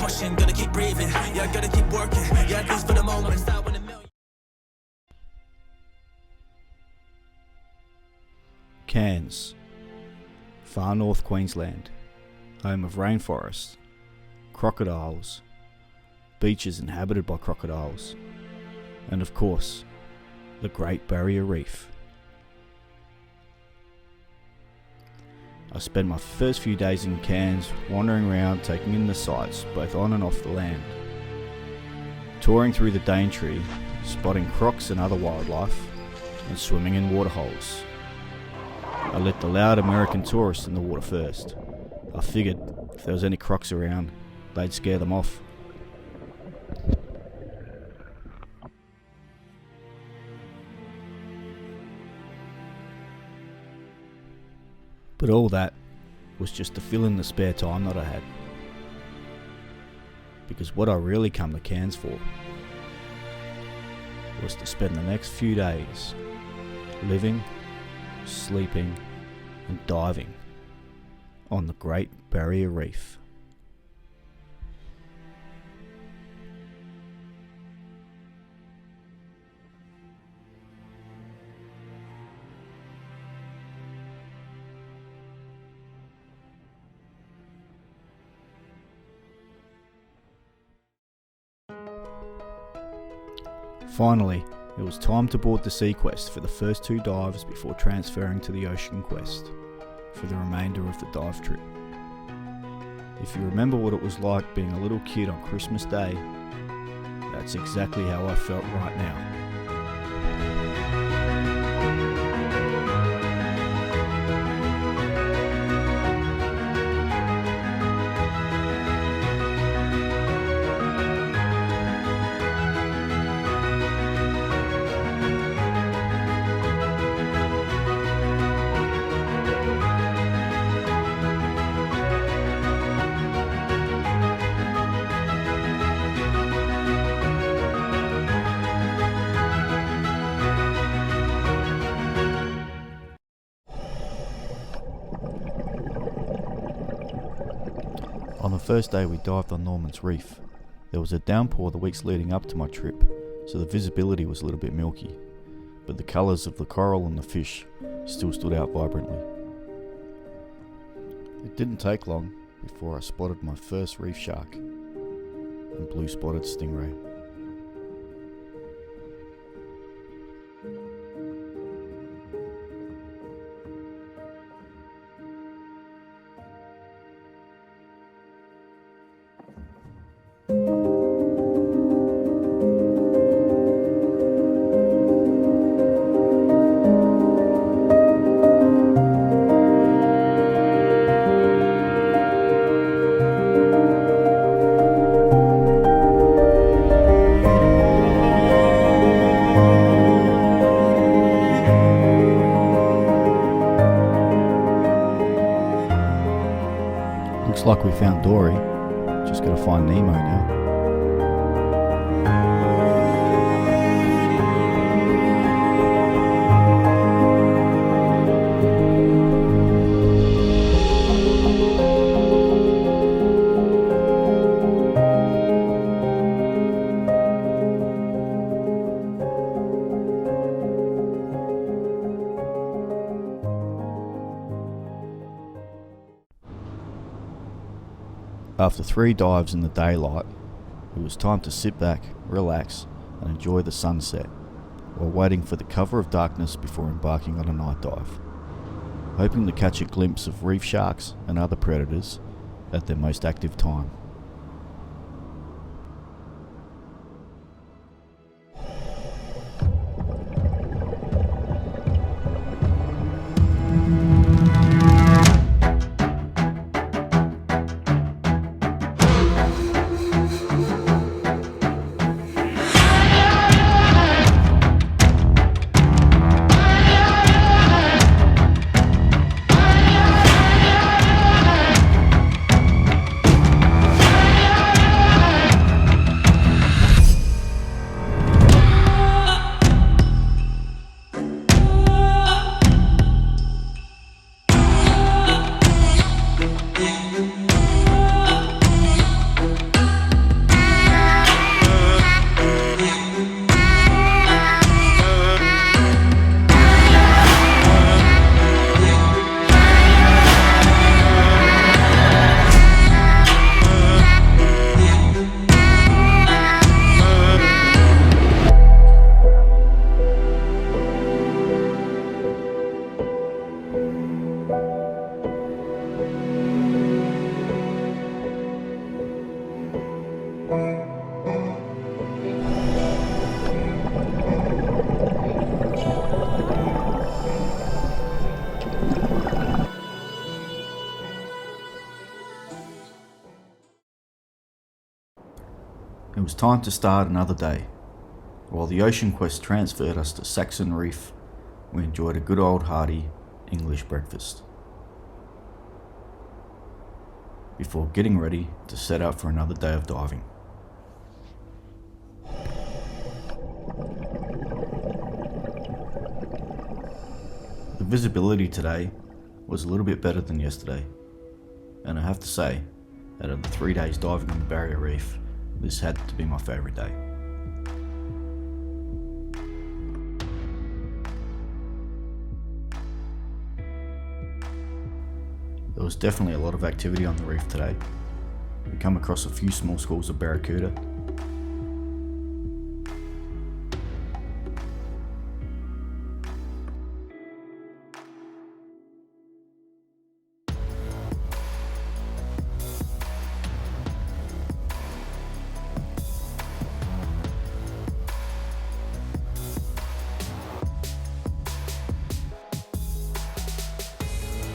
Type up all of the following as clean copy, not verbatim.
pushing, gotta keep breathing. Yeah, gotta keep working. Yeah, this for the moment. Start with a million. Cairns, far north Queensland, home of rainforests, crocodiles, beaches inhabited by crocodiles, and of course, the Great Barrier Reef. I spent my first few days in Cairns wandering around taking in the sights both on and off the land, touring through the Daintree, spotting crocs and other wildlife, and swimming in waterholes. I let the loud American tourists in the water first. I figured if there was any crocs around, they'd scare them off. But all that was just to fill in the spare time that I had. Because what I really come to Cairns for was to spend the next few days living, sleeping and diving on the Great Barrier Reef. Finally, it was time to board the Sea Quest for the first 2 dives before transferring to the Ocean Quest for the remainder of the dive trip. If you remember what it was like being a little kid on Christmas Day, that's exactly how I felt right now. On the first day we dived on Norman's Reef. There was a downpour the weeks leading up to my trip, so the visibility was a little bit milky, but the colours of the coral and the fish still stood out vibrantly. It didn't take long before I spotted my first reef shark and blue-spotted stingray. Looks like we found Dory. Just gotta find Nemo now. After 3 dives in the daylight, it was time to sit back, relax, and enjoy the sunset, while waiting for the cover of darkness before embarking on a night dive, hoping to catch a glimpse of reef sharks and other predators at their most active time. It was time to start another day. While the Ocean Quest transferred us to Saxon Reef, we enjoyed a good old hearty English breakfast before getting ready to set out for another day of diving. The visibility today was a little bit better than yesterday, and I have to say, out of the 3 days diving on the Barrier Reef, this had to be my favourite day. There was definitely a lot of activity on the reef today. We come across a few small schools of barracuda.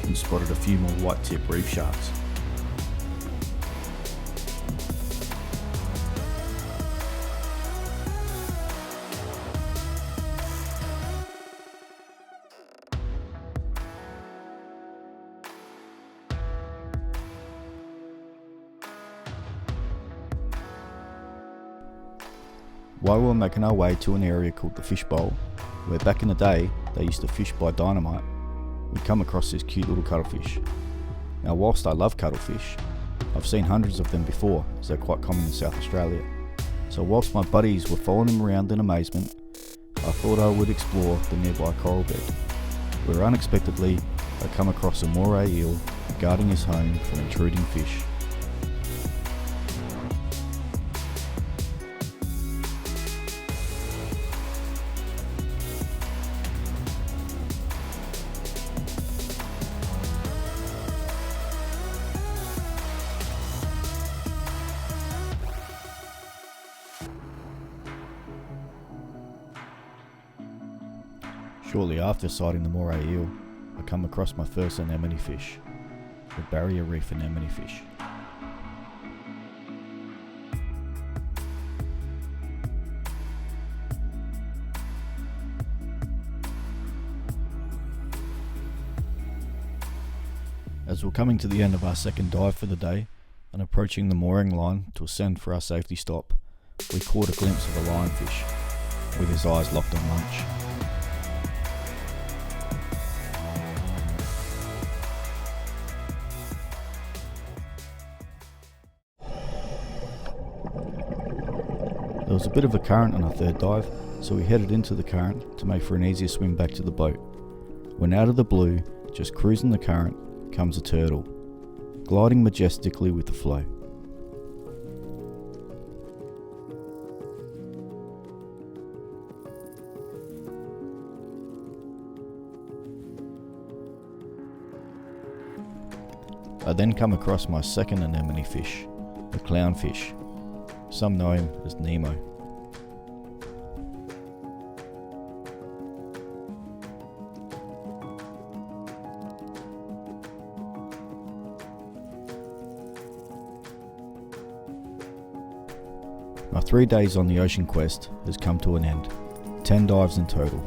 And spotted a few more white-tip reef sharks. While we were making our way to an area called the Fish Bowl, where back in the day they used to fish by dynamite, we come across this cute little cuttlefish. Now whilst I love cuttlefish, I've seen hundreds of them before as they're quite common in South Australia. So whilst my buddies were following him around in amazement, I thought I would explore the nearby coral bed, where unexpectedly I come across a Moray eel guarding his home from intruding fish. Shortly after sighting the Moray eel, I come across my first anemone fish, the Barrier Reef anemone fish. As we're coming to the end of our second dive for the day and approaching the mooring line to ascend for our safety stop, we caught a glimpse of a lionfish with his eyes locked on lunch. There was a bit of a current on our third dive, so we headed into the current to make for an easier swim back to the boat. When out of the blue, just cruising the current, comes a turtle, gliding majestically with the flow. I then come across my second anemone fish, the clownfish. Some know him as Nemo. My 3 days on the Ocean Quest has come to an end, 10 dives in total.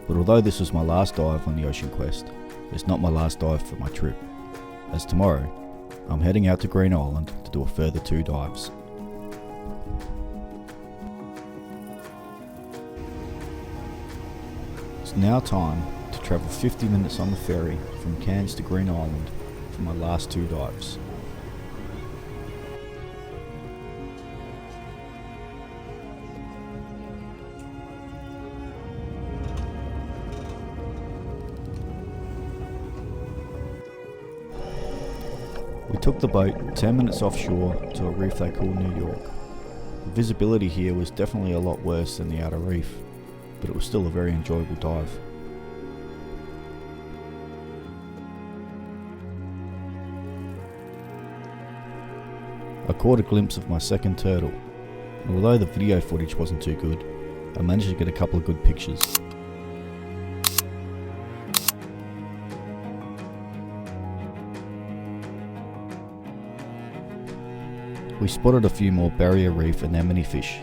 But although this was my last dive on the Ocean Quest, it's not my last dive for my trip, as tomorrow I'm heading out to Green Island to do a further 2 dives. It's now time to travel 50 minutes on the ferry from Cairns to Green Island for my last 2 dives. We took the boat 10 minutes offshore to a reef they call New York. The visibility here was definitely a lot worse than the outer reef, but it was still a very enjoyable dive. I caught a glimpse of my second turtle, and although the video footage wasn't too good, I managed to get a couple of good pictures. We spotted a few more barrier reef anemone fish.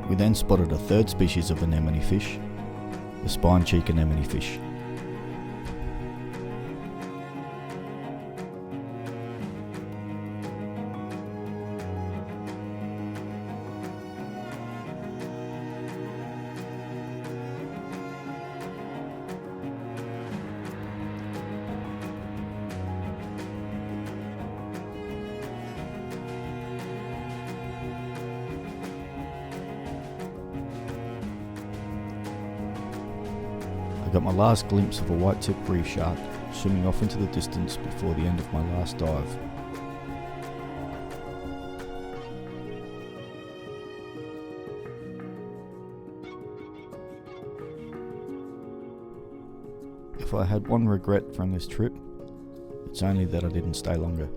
We then spotted a third species of anemone fish, the spine cheek anemone fish. I got my last glimpse of a white-tip reef shark swimming off into the distance before the end of my last dive. If I had one regret from this trip, it's only that I didn't stay longer.